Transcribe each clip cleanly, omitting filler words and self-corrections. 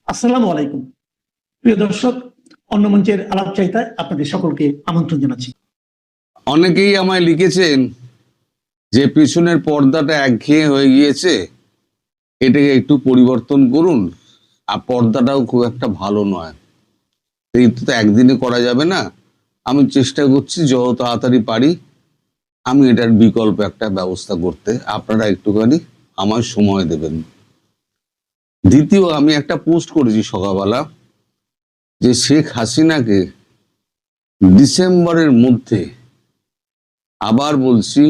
আসসালামু আলাইকুম। প্রিয় দর্শক, অন্য মঞ্চের আলাপ চাইতায় আপনাদের সকলকে আমন্ত্রণ জানাচ্ছি। অনেকেই আমায় লিখেছেন যে পিছনের পর্দাটা একঘেয়ে হয়ে গিয়েছে, এটাকে একটু পরিবর্তন করুন। আর পর্দাটাও খুব একটা ভালো নয়, এই তো একদিনে করা যাবে না। আমি চেষ্টা করছি যত তাড়াতাড়ি পারি আমি এটার বিকল্প একটা ব্যবস্থা করতে। আপনারা একটুখানি আমায় সময় দেবেন। দ্বিতীয়, আমি একটা পোস্ট করেছি সকালবেলা যে শেখ হাসিনাকে ডিসেম্বরের মধ্যে, আবার বলছি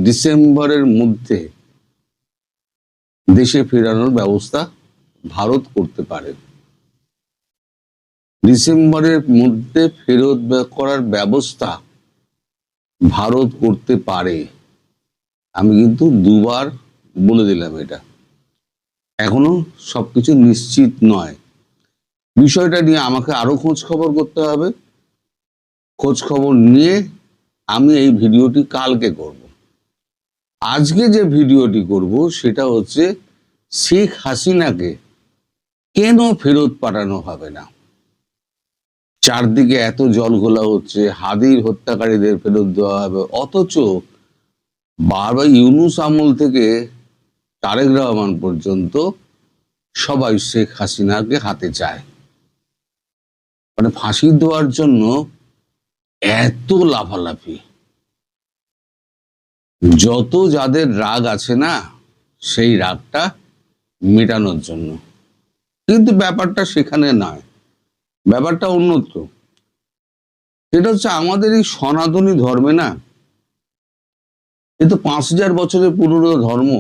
ডিসেম্বরের মধ্যে দেশে ফেরানোর ব্যবস্থা ভারত করতে পারে। ডিসেম্বরের মধ্যে ফেরত করার ব্যবস্থা ভারত করতে পারে। আমি কিন্তু দুবার বলে দিলাম, এটা এখনো সবকিছু নিশ্চিত নয়। বিষয়টা নিয়ে আমাকে আরো খোঁজ খবর করতে হবে। খোঁজ খবর নিয়ে আমি এই ভিডিওটি কালকে করব। আজকে যে ভিডিওটি করব সেটা হচ্ছে শেখ হাসিনাকে কেন ফেরত পাঠানো হবে না। চারদিকে এত জলঘোলা হচ্ছে, হাদির হত্যাকারীদের ফেরত দেওয়া হবে, অথচ বারবার ইউনূস আমল থেকে তারেক রহমান পর্যন্ত সবাই শেখ হাসিনাকে হাতে চায়। মানে ফাঁসি দেওয়ার জন্য এত লাফালাফি, যত যাদের রাগ আছে না সেই রাগটা মেটানোর জন্য। কিন্তু ব্যাপারটা সেখানে নয়, ব্যাপারটা অন্যত্র। সেটা হচ্ছে আমাদের এই সনাতনী ধর্মে না, এ তো 5000 বছরের পুরনো ধর্ম।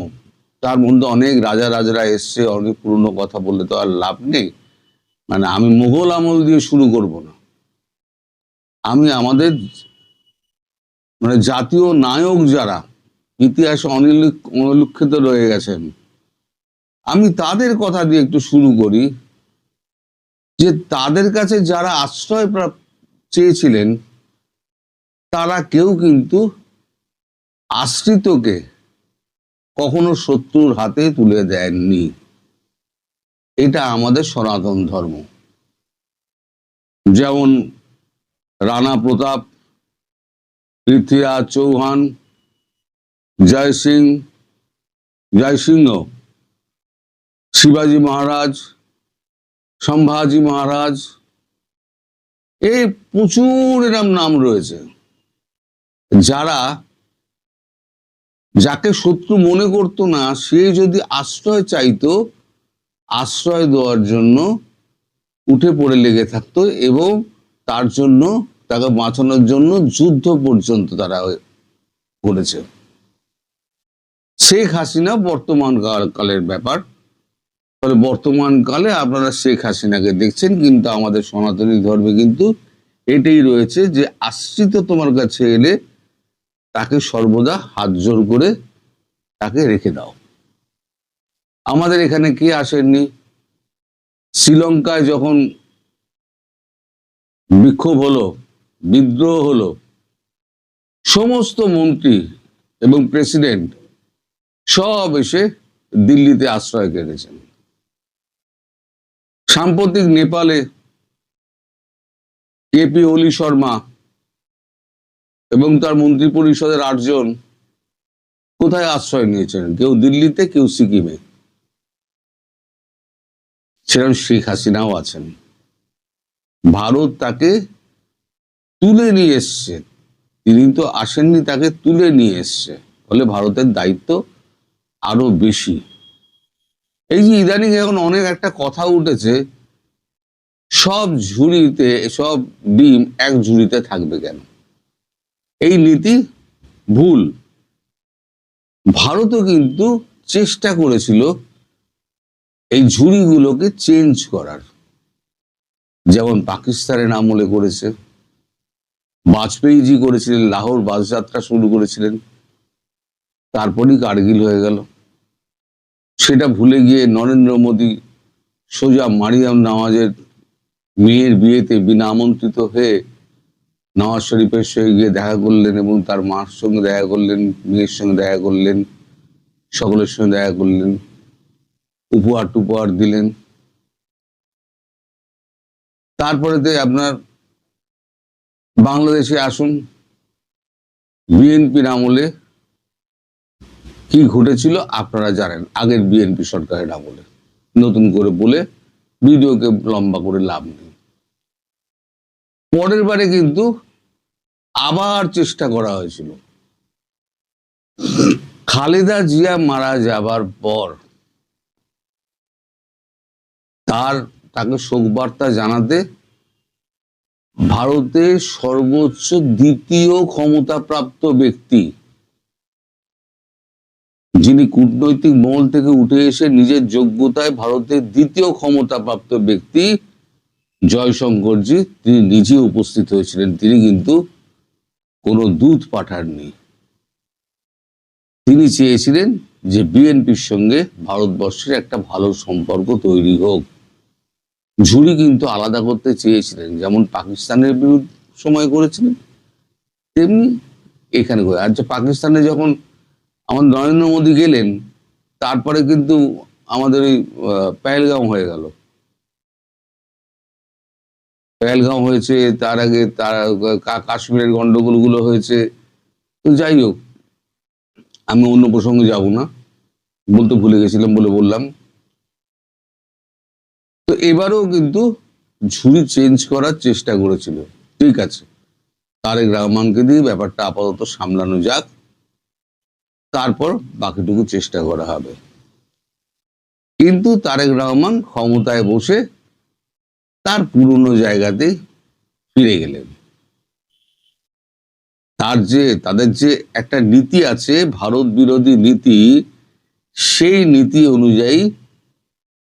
তার মধ্যে অনেক রাজারা এসছে, অনেক পুরনো কথা বললে তো আর লাভ নেই। মানে আমি মুঘল আমল দিয়ে শুরু করব না। আমি আমাদের মানে জাতীয় নায়ক যারা ইতিহাসে অনুলিখিত রয়ে গেছেন, আমি তাদের কথা দিয়ে একটু শুরু করি। যে তাদের কাছে যারা আশ্রয় চেয়েছিলেন, তারা কেউ কিন্তু আশ্রিতকে কখনো শত্রুর হাতে তুলে দেননি। এটা আমাদের সনাতন ধর্ম। যেমন রানা প্রতাপ, পৃথ্বীরাজ চৌহান, জয় সিংহ, শিবাজি মহারাজ, সম্ভাজি মহারাজ, এই প্রচুর এরম নাম রয়েছে। যাকে শত্রু মনে করতো না, সে যদি আশ্রয় চাইতো, আশ্রয় দেওয়ার জন্য উঠে পড়ে লেগে থাকতো এবং তার জন্য, তাকে বাঁচানোর জন্য যুদ্ধ পর্যন্ত তারা করেছে। শেখ হাসিনা বর্তমান কালের ব্যাপার। ফলে বর্তমান কালে আপনারা শেখ হাসিনাকে দেখছেন, কিন্তু আমাদের সনাতনী ধর্মে কিন্তু এটাই রয়েছে যে আশ্রিত তোমার কাছে এলে তাকে সর্বদা হাত জোর করে তাকে রেখে দাও। আমাদের এখানে কে আসেননি? শ্রীলঙ্কায় যখন বিক্ষোভ হলো, বিদ্রোহ হলো, সমস্ত মন্ত্রী এবং প্রেসিডেন্ট সব এসে দিল্লিতে আশ্রয় কেটেছেন। সাম্প্রতিক নেপালে কেপি ওলি শর্মা এবং তার মন্ত্রী পরিষদের 8 জন কোথায় আশ্রয় নিয়েছেন? কেউ দিল্লিতে, কেউ সিকিমে। সেরকম শেখ হাসিনাও আছেন। ভারত তাকে তুলে নিয়ে এসছে, তিনি তো আসেননি, তাকে তুলে নিয়ে এসছে। ফলে ভারতের দায়িত্ব আরো বেশি। এই যে ইদানিং এখন অনেক একটা কথা উঠেছে, সব ঝুড়িতে, সব ডিম এক ঝুড়িতে থাকবে কেন? এই নীতি ভুল। ভারতও কিন্তু চেষ্টা করেছিল এই ঝুড়িগুলোকে চেঞ্জ করার, যেমন পাকিস্তানের আমলে করেছে, বাজপেয়ীজি করেছিলেন, লাহোর বাস যাত্রা শুরু করেছিলেন, তারপরই কার্গিল হয়ে গেল। সেটা ভুলে গিয়ে নরেন্দ্র মোদী সোজা মারিয়াম নওয়াজের মেয়ের বিয়েতে বিনা আমন্ত্রিত হয়ে নওয়াজ শরীফের সঙ্গে গিয়ে দেখা করলেন এবং তার মার সঙ্গে দেখা করলেন, মেয়ের সঙ্গে দেখা করলেন, সকলের সঙ্গে দেখা করলেন, উপহার টুপহার দিলেন। তারপরেতে আপনার বাংলাদেশে আসুন, বিএনপির আমলে কি ঘটেছিল আপনারা জানেন, আগের বিএনপি সরকারের আমলে। নতুন করে বলে ভিডিওকে লম্বা করে লাভ নেই। পরের বারে কিন্তু আবার চেষ্টা করা হয়েছিল। খালেদা জিয়া মারা যাবার পর তাকে শোক বার্তা জানাতে ভারতের সর্বোচ্চ দ্বিতীয় ক্ষমতাপ্রাপ্ত ব্যক্তি, যিনি কূটনৈতিক মহল থেকে উঠে এসে নিজের যোগ্যতায় ভারতের দ্বিতীয় ক্ষমতাপ্রাপ্ত ব্যক্তি জয়শঙ্করজি, তিনি নিজে উপস্থিত হয়েছিলেন। তিনি কিন্তু কোনো দূত পাঠাননি। তিনি চেয়েছিলেন যে বিএনপির সঙ্গে ভারতবর্ষের একটা ভালো সম্পর্ক তৈরি হোক। ঝুড়ি কিন্তু আলাদা করতে চেয়েছিলেন, যেমন পাকিস্তানের বিরুদ্ধে সময় করেছিলেন, তেমনি এখানে করে। আর যে পাকিস্তানে যখন আমাদের নরেন্দ্র মোদী গেলেন, তারপরে কিন্তু আমাদের ওই পেহেলগাঁও হয়ে গেল। পেহেলগাঁও হয়েছে, তার আগে কাশ্মীরের গন্ডগোলগুলো হয়েছে। তো যাই হোক, আমি অন্য প্রসঙ্গে যাব না, বলতে ভুলে গেছিলাম বলে বললাম। তো এবারেও কিন্তু ঝুড়ি চেঞ্জ করার চেষ্টা করেছিল। ঠিক আছে, তারেক রহমানকে দিয়ে ব্যাপারটা আপাতত সামলানো যাক, তারপর বাকিটুকু চেষ্টা করা হবে। কিন্তু তারেক রহমান ক্ষমতায় বসে তার পুরনো জায়গাতেই ফিরে গেলেন। তাদের যে একটা নীতি আছে, ভারত বিরোধী নীতি, সেই নীতি অনুযায়ী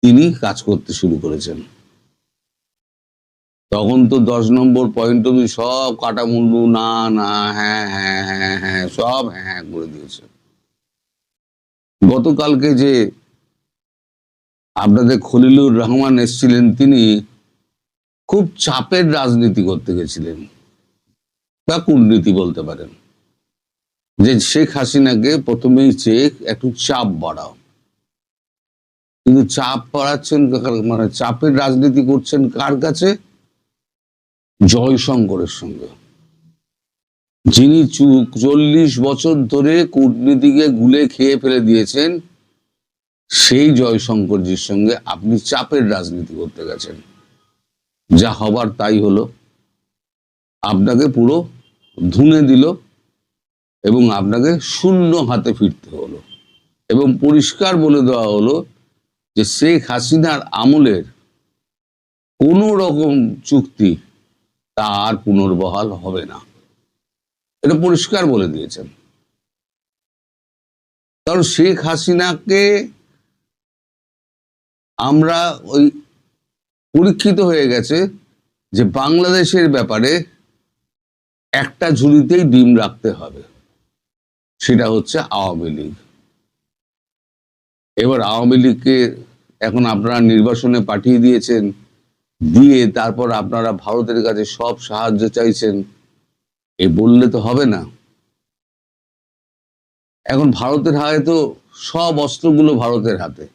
তিনি কাজ করতে শুরু করেছেন। তখন তো 10 নম্বর পয়েন্ট অব্দি সব কাটামুন্ডু, না না, হ্যাঁ হ্যাঁ হ্যাঁ হ্যাঁ, সব হ্যাঁ করে দিয়েছে। গতকালকে যে আপনাদের খলিলুর রহমান এসেছিলেন, তিনি খুব চাপের রাজনীতি করতে গেছিলেন, বা কূটনীতি বলতে পারেন, যে শেখ হাসিনাকে প্রথমেই চেয়ে একটু চাপ বাড়াও। কিন্তু চাপ বাড়াচ্ছেন, মানে চাপের রাজনীতি করছেন কার কাছে? জয়শঙ্করের সঙ্গে, যিনি 40 বছর ধরে কূটনীতিকে গুলে খেয়ে ফেলে দিয়েছেন। সেই জয়শঙ্করজির সঙ্গে আপনি চাপের রাজনীতি করতে গেছেন। যা হবার তাই হলো, আপনাকে পুরো ধুনে দিল এবং আপনাকে শূন্য হাতে ফিরতে হলো। এবং পরিষ্কার বলে দেওয়া হলো যে শেখ হাসিনার আমলের কোনো রকম চুক্তি তার পুনর্বহাল হবে না, এটা পরিষ্কার বলে দিয়েছেন। কারণ শেখ হাসিনাকে আমরা ওই পরীক্ষিত হয়ে গেছে যে বাংলাদেশের ব্যাপারে একটা ঝুড়িতেই ডিম রাখতে হবে, সেটা হচ্ছে আওয়ামী লীগ। এবার আওয়ামী লীগকে এখন আপনারা নির্বাসনে পাঠিয়ে দিয়েছেন, দিয়ে তারপর আপনারা ভারতের কাছে সব সাহায্য চাইছেন। এ বললে তো হবে না। এখন ভারতের হাতে তো সব অস্ত্রগুলো ভারতের হাতে,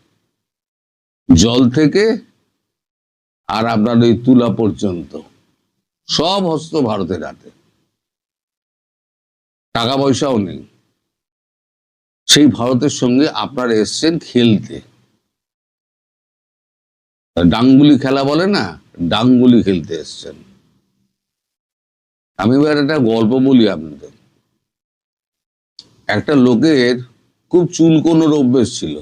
জল থেকে আর আপনার ওই তুলা পর্যন্ত সব অস্ত্র ভারতের হাতে। টাকা পয়সাও নেই। সেই ভারতের সঙ্গে আপনারা এসছেন খেলতে, ডাঙ্গুলি খেলা বলে না, ডাঙ্গুলি খেলতে এসছেন। আমি এবার একটা গল্প বলি আপনাদের। একটা লোকের খুব চুলকোনোর অভ্যেস ছিল,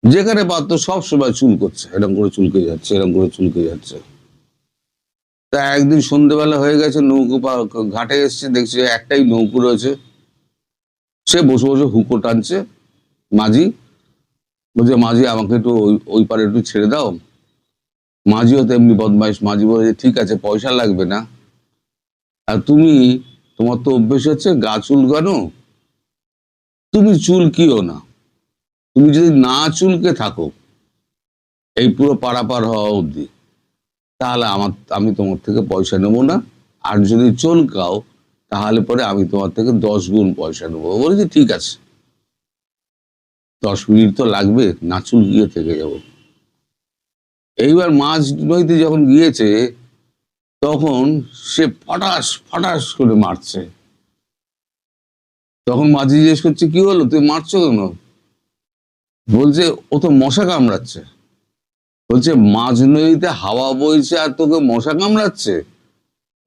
যেখানে পারতো সব সময় চুল করছে, এরকম করে চুলকে যাচ্ছে, এরকম করে চুলকে যাচ্ছে। তা একদিন সন্ধ্যেবেলা হয়ে গেছে, নৌকো ঘাটে এসছে, দেখছে একটাই নৌকো রয়েছে। সে বসে বসে হুকো টানছে। মাঝি বলছে, মাঝি আমাকে একটু ওই পারে একটু ছেড়ে দাও। মাঝিও তেমনি বদমাইশ। মাঝি বলে, ঠিক আছে, পয়সা লাগবে না, আর তোমার তো অভ্যেস হচ্ছে গা চুলকানো, তুমি চুলকিও না। তুমি যদি না চুলকে থাকো এই পুরো পারাপার হওয়া অবধি, তাহলে আমি তোমার থেকে পয়সা নেবো না। আর যদি চুলকাও তাহলে পরে আমি তোমার থেকে 10 গুণ পয়সা নেবো। বলেছি, ঠিক আছে, 10 মিনিট তো লাগবে, না চুলকিয়ে থেকে যাবো। এইবার মাঝ নদীতে যখন গিয়েছে তখন সে ফটাস ফটাস করে মারছে। তখন মাঝি জিজ্ঞেস করছে, কি হলো, তুই মারছো কেন? বলছে, ও তো মশা কামড়াচ্ছে। বলছে, মাঝ নদীতে হাওয়া বইছে আর তোকে মশা কামড়াচ্ছে?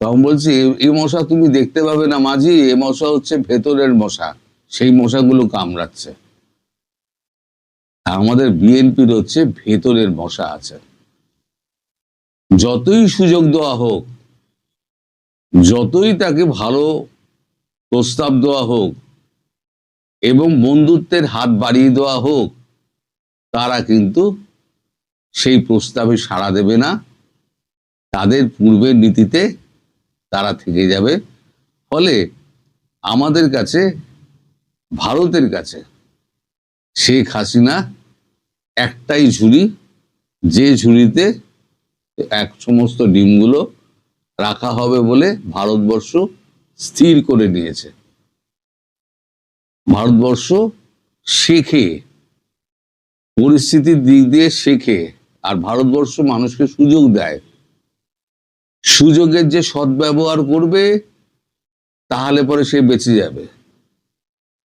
তখন বলছে, এই মশা তুমি দেখতে পাবে না মাঝি, এ মশা হচ্ছে ভেতরের মশা, সেই মশাগুলো কামড়াচ্ছে। আমাদের বিএনপির হচ্ছে ভেতরের মশা আছে। যতই সুযোগ দেওয়া হোক, যতই তাকে ভালো প্রস্তাব দেওয়া হোক এবং বন্ধুত্বের হাত বাড়িয়ে দেওয়া হোক, তারা কিন্তু সেই প্রস্তাবে সাড়া দেবে না। তাদের পূর্বের নীতিতে তারা থেকে যাবে। ফলে আমাদের কাছে, ভারতের কাছে শেখ হাসিনা একটাই ঝুড়ি, যে ঝুড়িতে এক সমস্ত ডিমগুলো রাখা হবে বলে ভারতবর্ষ স্থির করে নিয়েছে। ভারতবর্ষ শেখে, পরিস্থিতির দিক দিয়ে শেখে, আর ভারতবর্ষ মানুষকে সুযোগ দেয়। সুযোগের যে সদ্ব্যবহার করবে তাহলে পরে সে বেঁচে যাবে।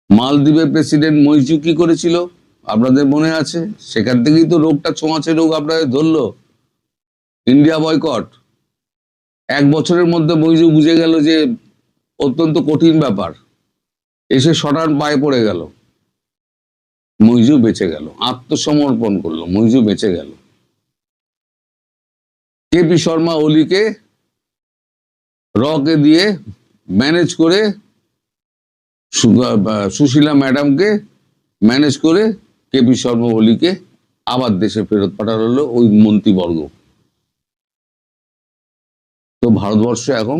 মালদ্বীপের প্রেসিডেন্ট মইজু কি করেছিল আপনাদের মনে আছে? সেখান থেকেই তো রোগটা, ছোঁয়াচে রোগ আপনাদের ধরলো, ইন্ডিয়া বয়কট। 1 বছরের মধ্যে মইজু বুঝে গেল যে অত্যন্ত কঠিন ব্যাপার, এসে শটান পায়ে পড়ে গেল, মইজু বেঁচে গেল, আত্মসমর্পণ করলো, মইজু বেঁচে গেল। কেপি শর্মা ওলিকে রকে দিয়ে ম্যানেজ করে, সুশীলা ম্যাডামকে ম্যানেজ করে কেপি শর্মা ওলিকে আবার দেশে ফেরত পাঠানো হলো ওই মন্ত্রীবর্গ। তো ভারতবর্ষ এখন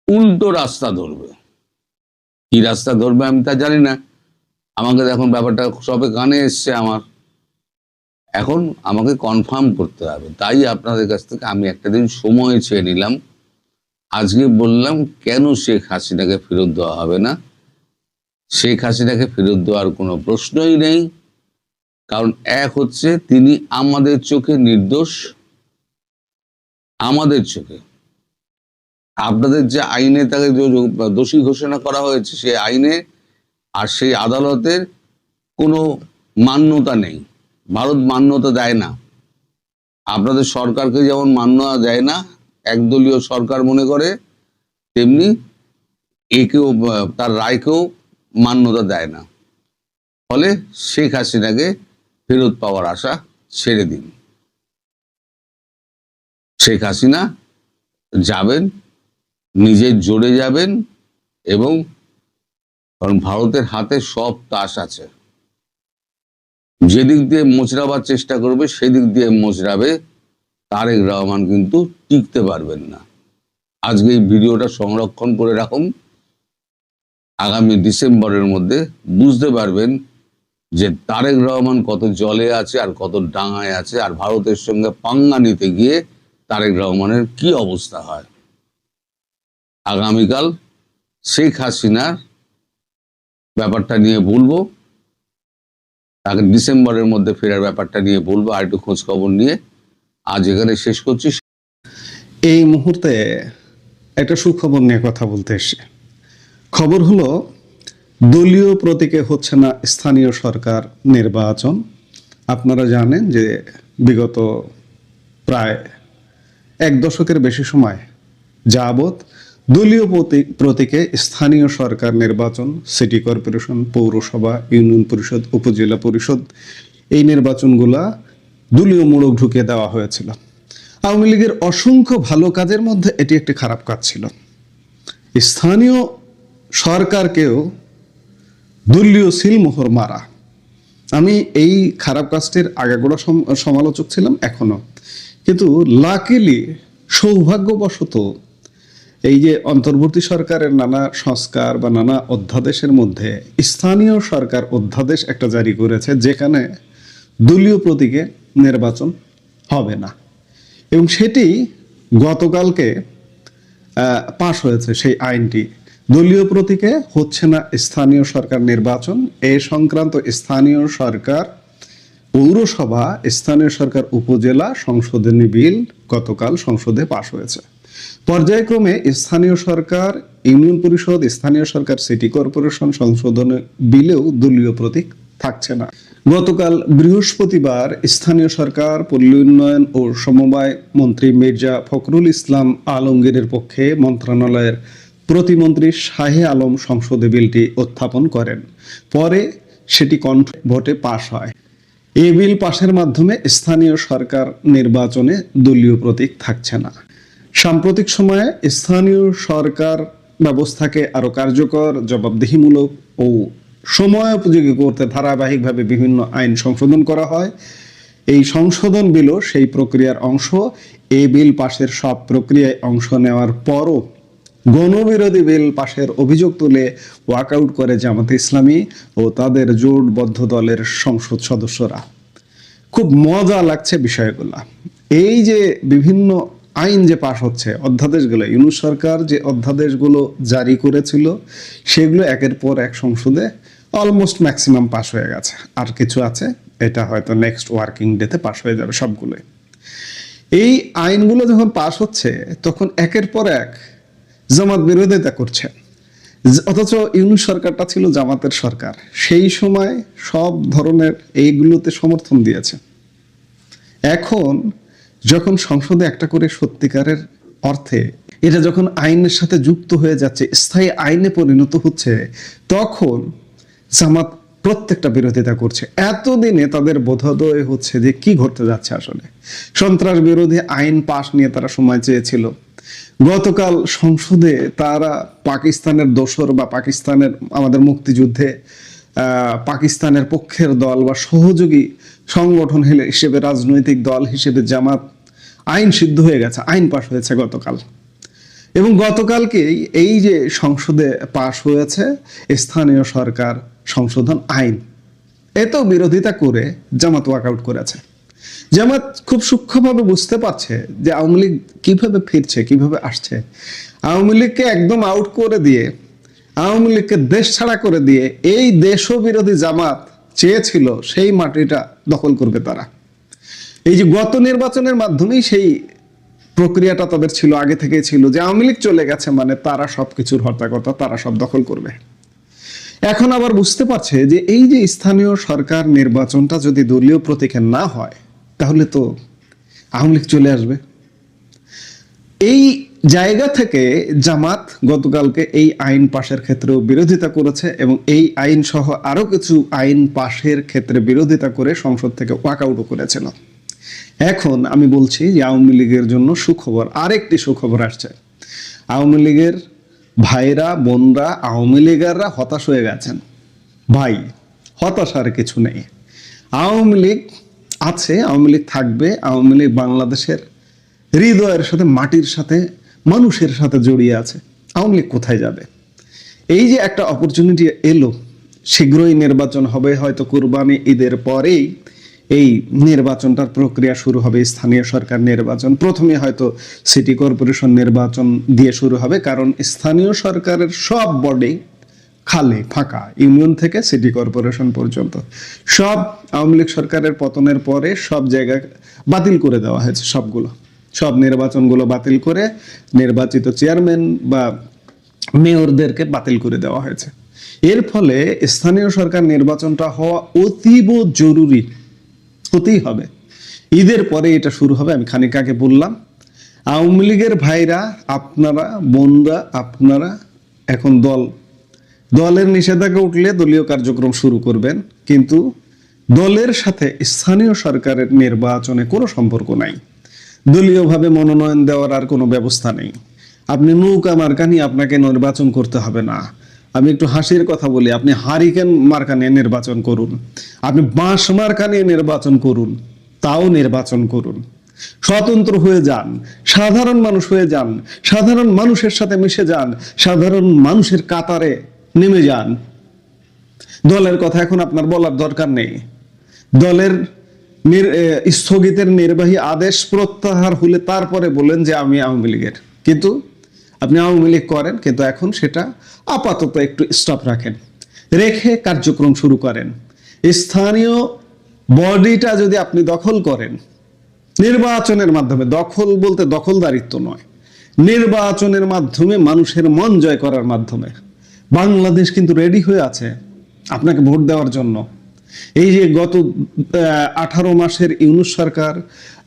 উল্টো রাস্তা ধরবে। কি রাস্তা ধরবে আমি তা জানি না। আমাকে এখন ব্যাপারটা সবে কানে এসছে আমার, এখন আমাকে কনফার্ম করতে হবে। তাই আপনাদের কাছ থেকে আমি একটা দিন সময় চেয়ে নিলাম। আজকে বললাম কেন শেখ হাসিনাকে ফেরত দেওয়া হবে না। শেখ হাসিনাকে ফেরত দেওয়ার কোনো প্রশ্নই নেই। কারণ এক হচ্ছে, তিনি আমাদের চোখে নির্দোষ, আমাদের চোখে। আপনাদের যে আইনে তাকে দোষী ঘোষণা করা হয়েছে, সেই আইনে আর সেই আদালতের কোনো মান্যতা নেই। ভারত মান্যতা দেয় না। আপনাদের সরকারকে যেমন মান্যতা দেয় না, একদলীয় সরকার মনে করে, তেমনি একেও, তার রায়কেও মান্যতা দেয় না। ফলে শেখ হাসিনাকে ফেরত পাওয়ার আশা ছেড়ে দিন। শেখ হাসিনা যাবেন, নিজের জোরে যাবেন, এবং কারণ ভারতের হাতে সব তাস আছে, যেদিক দিয়ে মোচড়াবার চেষ্টা করবে সেদিক দিয়ে মোচড়াবে। তারেক রহমান কিন্তু টিকতে পারবেন না। আজকে এই ভিডিওটা সংরক্ষণ করে রাখুন, আগামী ডিসেম্বরের মধ্যে বুঝতে পারবেন যে তারেক রহমান কত জলে আছে আর কত ডাঙায় আছে, আর ভারতের সঙ্গে পাঙ্গা নিতে গিয়ে তারেক রহমানের কি অবস্থা হয়। আগামীকাল শেখ হাসিনার ব্যাপারটা নিয়ে বলবো, তাকে ডিসেম্বরের মধ্যে ফেরার ব্যাপারটা নিয়ে বলবো, আর একটু খোঁজ খবর নিয়ে। আজ এখানে শেষ করছি। এই মুহূর্তে একটা সুখবর নিয়ে কথা বলতে এসে, খবর হলো দলীয় প্রতীকে হচ্ছে না স্থানীয় সরকার নির্বাচন। আপনারা জানেন যে বিগত প্রায় 1 দশকের বেশি সময় যাবৎ দলীয় প্রতীকে স্থানীয় সরকার নির্বাচন, সিটি কর্পোরেশন, পৌরসভা, ইউনিয়ন পরিষদ, উপজেলা পরিষদ, এই নির্বাচনগুলা দলীয় মোড়ক ঢুকিয়ে দেওয়া হয়েছিল। আওয়ামী লীগের অসংখ্য ভালো কাজের মধ্যে এটি একটি খারাপ কাজ ছিল। স্থানীয় সরকারকেও দলীয় সিলমোহর মারা। আমি এই খারাপ কাজটির আগাগোড়া সমালোচক ছিলাম, এখনো। কিন্তু লাকিলি, সৌভাগ্যবশত, এই যে অন্তর্বর্তী সরকারের নানা সংস্কার বা নানা অধ্যাদেশের মধ্যে স্থানীয় সরকার অধ্যাদেশ একটা জারি করেছে, যেখানে দলীয় প্রতীকে নির্বাচন হবে না, এবং সেটি গতকালকে পাশ হয়েছে। সেই আইনটি, দলীয় প্রতীকে হচ্ছে না স্থানীয় সরকার নির্বাচন, এ সংক্রান্ত স্থানীয় সরকার পৌরসভা, স্থানীয় সরকার, উপজেলা সংশোধনী বিল গতকাল সংসদে পাশ হয়েছে। পর্যায়ক্রমে স্থানীয় সরকার, ইউনিয়ন পরিষদ, স্থানীয় সরকার, সিটি কর্পোরেশন সংশোধনী বিলেও দলীয় প্রতীক থাকছে না। গতকাল বৃহস্পতিবার স্থানীয় সরকার, পল্লী উন্নয়ন ও সমবায় মন্ত্রী মির্জা ফখরুল ইসলাম আলমগীরের পক্ষে মন্ত্রণালয়ের প্রতিমন্ত্রী শাহে আলম সংসদে বিলটি উত্থাপন করেন। পরে সেটি কণ্ঠ ভোটে পাশ হয়। এই বিল পাশের মাধ্যমে স্থানীয় সরকার নির্বাচনে দলীয় প্রতীক থাকছে না। সাম্প্রতিক সময়ে স্থানীয় সরকার ব্যবস্থাকে আরো কার্যকর, জবাবদিহিমূলক ও সময়োপযোগী করতে ধারাবাহিকভাবে বিভিন্ন আইন সংশোধন করা হয়। এই সংশোধন বিলও সেই প্রক্রিয়ার অংশ। এই বিল পাশের সব প্রক্রিয়ায় অংশ নেওয়ার পরও গণবিরোধী বিল পাশের অভিযোগ তুলে ওয়াকআউট করে জামাতে ইসলামী ও তাদের জোটবদ্ধ দলের সংসদ সদস্যরা। খুব মজা লাগছে বিষয়গুলা। এই যে বিভিন্ন আইন যে পাশ হচ্ছে, অধ্যাদেশগুলো, ইউনূস সরকার যে অধ্যাদেশগুলো জারি করেছিল সেগুলো একের পর এক সংসদে অলমোস্ট ম্যাক্সিমাম পাশ হয়ে গেছে। আর কিছু আছে, এটা হয়তো নেক্সট ওয়ার্কিং ডেতে পাশ হয়ে যাবে সবগুলো। এই আইনগুলো যখন পাশ হচ্ছে তখন একের পর এক জামাত বিরোধিতা করছে, অথচ ইউনূস সরকারটা ছিল জামাতের সরকার। সেই সময় সব ধরনের এইগুলোতে সমর্থন দিয়েছে। এখন যখন সংসদে একটা করে সত্যিকারের অর্থে এটা যখন আইনের সাথে যুক্ত হয়ে যাচ্ছে, স্থায়ী আইনে পরিণত হচ্ছে, তখন জামাত প্রত্যেকটা বিরোধিতা করছে। এতদিনে তাদের বোধোদয় হচ্ছে যে কি ঘটতে যাচ্ছে আসলে। সন্ত্রাস বিরোধী আইন পাশ নিয়ে তারা সময় চেয়েছিল। গতকাল সংসদে তারা পাকিস্তানের দোসর বা পাকিস্তানের, আমাদের মুক্তিযুদ্ধে পাকিস্তানের পক্ষের দল বা সহযোগী সংগঠন হিসেবে, রাজনৈতিক দল হিসেবে জামাত আইন সিদ্ধ হয়ে গেছে, আইন পাশ হয়েছে গতকাল। এবং গতকালকেই এই যে সংসদে পাশ হয়েছে স্থানীয় সরকার সংশোধন আইন, এতেও বিরোধিতা করে জামাত ওয়াকআউট করেছে। জামাত খুব সূক্ষ্মভাবে বুঝতে পারছে যে আওয়ামী লীগ কিভাবে ফিরছে, কিভাবে আসছে। আওয়ামী লীগকে একদম আউট করে দিয়ে, আওয়ামী লীগকে দেশ ছাড়া করে দিয়ে এই দেশবিরোধী জামাত চেয়েছিল সেই মাটিটা দখল করবে তারা। এই যে গত নির্বাচনের মাধ্যমেই সেই প্রক্রিয়াটা তাদের ছিল, আগে থেকেই ছিল যে আওয়ামী লীগ চলে গেছে মানে তারা সবকিছুর হর্তাকর্তা, তারা সব দখল করবে। এখন আবার বুঝতে পারছে যে এই যে স্থানীয় সরকার নির্বাচনটা যদি দলীয় প্রতীকে না হয় তাহলে তো আওয়ামী লীগ চলে আসবে। এই জায়গা থেকে জামাত গতকালকে এই আইন পাশের ক্ষেত্রেও বিরোধিতা করেছে এবং এই আইন সহ আরো কিছু আইন পাশের ক্ষেত্রে বিরোধিতা করে সংসদ থেকে ওয়াকআউটও করেছিল। এখন আমি বলছি যে আওয়ামী লীগের জন্য সুখবর, আরেকটি সুখবর আসছে। আওয়ামী লীগের ভাইরা, বোনরা, আওয়ামী লীগাররা হতাশ হয়ে গেছেন। ভাই, হতাশার কিছু নেই। আওয়ামী লীগ আছে, আওয়ামী লীগ থাকবে। আওয়ামী লীগ বাংলাদেশের হৃদয়ের সাথে, মাটির সাথে, মানুষের সাথে জড়িয়ে আছে। আওয়ামী লীগ কোথায় যাবে? এই যে একটা অপরচুনিটি এলো, শীঘ্রই নির্বাচন হবে, হয়তো কুরবানি ঈদের পরেই এই নির্বাচনটার প্রক্রিয়া শুরু হবে। স্থানীয় সরকার নির্বাচন প্রথমে হয়তো সিটি কর্পোরেশন নির্বাচন দিয়ে শুরু হবে, কারণ স্থানীয় সরকারের সব বডি খালি, ফাঁকা, ইউনিয়ন থেকে সিটি কর্পোরেশন পর্যন্ত সব আওয়ামী লীগ সরকারের পতনের পরে সব জায়গায় বাতিল করে দেওয়া হয়েছে। সব নির্বাচনগুলো বাতিল করে নির্বাচিত চেয়ারম্যান বা মেয়রদেরকে বাতিল করে দেওয়া হয়েছে। এর ফলে স্থানীয় সরকার নির্বাচনটা হওয়া অতীব জরুরি, হতেই হবে। ঈদের পরে এটা শুরু হবে। আমি খানিক আগে বললাম, আওয়ামী লীগের ভাইরা, আপনারা, বোনরা, আপনারা এখন দলের নিষেধাজ্ঞা উঠলে দলীয় কার্যক্রম শুরু করবেন, কিন্তু দলের সাথে স্থানীয় সরকারের নির্বাচনে কোনো সম্পর্ক নাই। দলীয়ভাবে মনোনয়ন দেওয়ার আর কোনো ব্যবস্থা নেই। আপনি নৌকা মার্কা নিয়ে আপনাকে নির্বাচন করতে হবে না। আমি একটু হাসির কথা বলি, আপনি হারিকেন মার্কা নিয়ে নির্বাচন করুন, আপনি বাঁশ মার্কা নিয়ে নির্বাচন করুন, তাও নির্বাচন করুন। স্বতন্ত্র হয়ে যান, সাধারণ মানুষ হয়ে যান, সাধারণ মানুষের সাথে মিশে যান, সাধারণ মানুষের কাতারে নেমে যান। দলের কথা এখন আপনার বলার দরকার নেই। দলের স্থগিতের নির্বাহী আদেশ প্রত্যাহার হলে তারপরে বলেন যে আমি আওয়ামী লীগের, কিন্তু আপনি আওয়ামী লীগ করেন, কিন্তু এখন সেটা আপাতত একটু স্টপ রাখেন, রেখে কার্যক্রম শুরু করেন। স্থানীয় বডিটা যদি আপনি দখল করেন নির্বাচনের মাধ্যমে, দখল বলতে দখলদারিত্ব নয়, নির্বাচনের মাধ্যমে মানুষের মন জয় করার মাধ্যমে, বাংলাদেশ কিন্তু রেডি হয়ে আছে আপনাকে ভোট দেওয়ার জন্য। এই যে গত 18 মাসের ইউনূস সরকার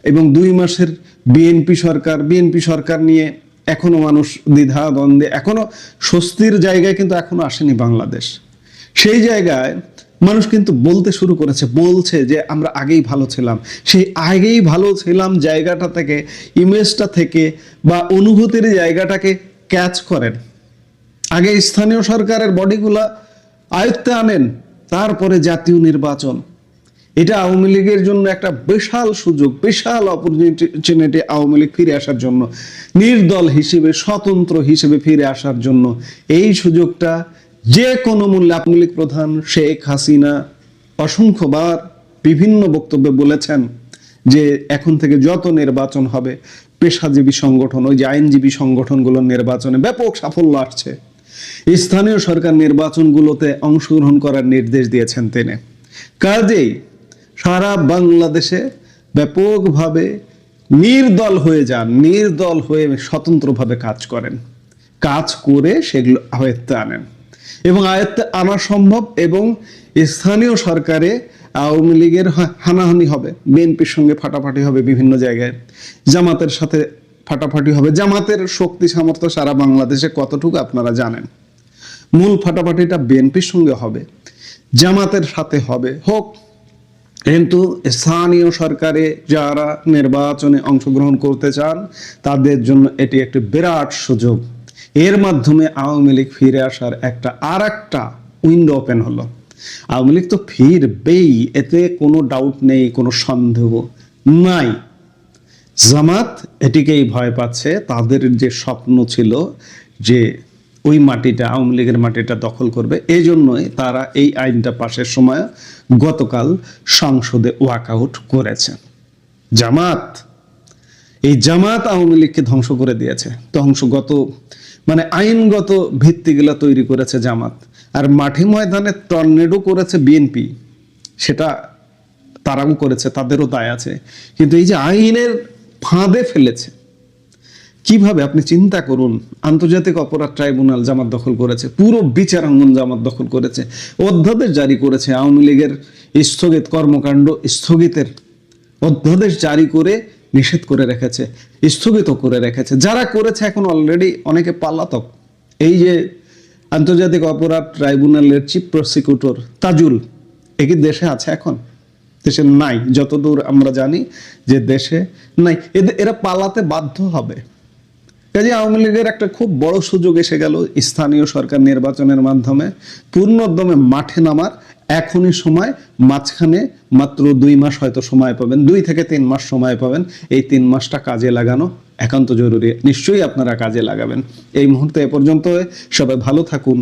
এবং 2 মাসের বিএনপি সরকার নিয়ে এখনো মানুষ দ্বিধা দ্বন্দ্বে, এখনো স্বস্তির জায়গায় কিন্তু এখনো আসেনি বাংলাদেশ। সেই জায়গায় মানুষ কিন্তু বলতে শুরু করেছে, বলছে যে আমরা আগেই ভালো ছিলাম। সেই আগেই ভালো ছিলাম জায়গাটা থেকে, ইমেজটা থেকে বা অনুভূতির জায়গাটাকে ক্যাচ করেন। আগে স্থানীয় সরকারের বডিগুলা আয়ত্তে আনেন, তারপরে জাতীয় নির্বাচন। এটা আওয়ামী লীগের জন্য একটা বিশাল সুযোগ, বিশাল অপরচুনিটি আওয়ামী লীগ ফিরে আসার জন্য, নির্দল হিসেবে, স্বতন্ত্র হিসেবে ফিরে আসার জন্য। এই সুযোগটা যে কোনো মূল্যে আওয়ামী লীগ প্রধান শেখ হাসিনা অসংখ্যবার বিভিন্ন বক্তব্যে বলেছেন যে এখন থেকে যত নির্বাচন হবে পেশাজীবী সংগঠন, ওই যে আইনজীবী সংগঠনগুলোর নির্বাচনে ব্যাপক সাফল্য আসছে। স্থানীয় সরকার নির্বাচনগুলোতে অংশগ্রহণ করার নির্দেশ দিয়েছেন তিনি। কাজেই সারা বাংলাদেশে ব্যাপকভাবে নির্দল হয়ে যান, নির্দল হয়ে স্বতন্ত্রভাবে কাজ করেন, কাজ করে সেগুলো আয়ত্তে আনেন এবং আয়ত্তে আনা সম্ভব। এবং স্থানীয় সরকারে আওয়ামী লীগের হানাহানি হবে, বিএনপির সঙ্গে ফাটাফাটি হবে, বিভিন্ন জায়গায় জামাতের সাথে ফাটাফাটি হবে। জামাতের শক্তি সামর্থ্য সারা বাংলাদেশে কতটুকু আপনারা জানেন। মূল ফাটাফাটিটা বিএনপির সঙ্গে হবে, জামাতের সাথে হবে, হোক। কিন্তু স্থানীয় সরকারে যারা নির্বাচনে অংশগ্রহণ করতে চান তাদের জন্য এটি একটি বিরাট সুযোগ। এর মাধ্যমে আওয়ামী লীগ ফিরে আসার আর একটা উইন্ডো ওপেন হলো। আওয়ামী লীগ তো ফিরবেই, এতে কোনো ডাউট নেই, কোনো সন্দেহ নাই। জামাত এটিকেই ভয় পাচ্ছে। তাদের যে স্বপ্ন ছিল যে ওই মাটিটা, আওয়ামী লীগের মাটিটা দখল করবে, এই জন্যই তারা এই আইনটা পাশের সময় গতকাল সংসদে ওয়াকআউট করেছে। জামাত আওয়ামী লীগকে ধ্বংস করে দিয়েছে, মানে আইনগত ভিত্তিগুলা তৈরি করেছে জামাত। আর মাঠে ময়দানে টর্নেডো করেছে বিএনপি, সেটা তারাও করেছে, তাদেরও দায় আছে। কিন্তু এই যে আইনের ফাঁদে ফেলেছে কিভাবে, আপনি চিন্তা করুন। আন্তর্জাতিক অপরাধ ট্রাইব্যুনাল জামাত দখল করেছে, পুরো বিচারাঙ্গন জামাত দখল করেছে, অধ্যাদেশ জারি করেছে, আওয়ামী লীগের স্থগিত কর্মকাণ্ড স্থগিতের অধ্যাদেশ জারি করে নিষেধ করে রেখেছে, স্থগিত করে রেখেছে। যারা করেছে এখন অলরেডি অনেকে পলাতক। এই যে আন্তর্জাতিক অপরাধ ট্রাইব্যুনালের চিফ প্রসিকিউটর তাজুল, কি দেশে আছে এখন? দেশে নাই, যতদূর আমরা জানি যে দেশে নাই। এরা পালাতে বাধ্য হবে। কাজে আওয়ামী লীগের একটা খুব বড় সুযোগ এসে গেল স্থানীয় সরকার নির্বাচনের মাধ্যমে পূর্ণোদ্যমে মাঠে নামার। এখনই সময়, মাঝখানে মাত্র 2 মাস হয়তো সময় পাবেন, 2 থেকে 3 মাস সময় পাবেন। এই 3 মাসটা কাজে লাগানো একান্ত জরুরি। নিশ্চয়ই আপনারা কাজে লাগাবেন। এই মুহূর্তে এ পর্যন্ত, সবাই ভালো থাকুন।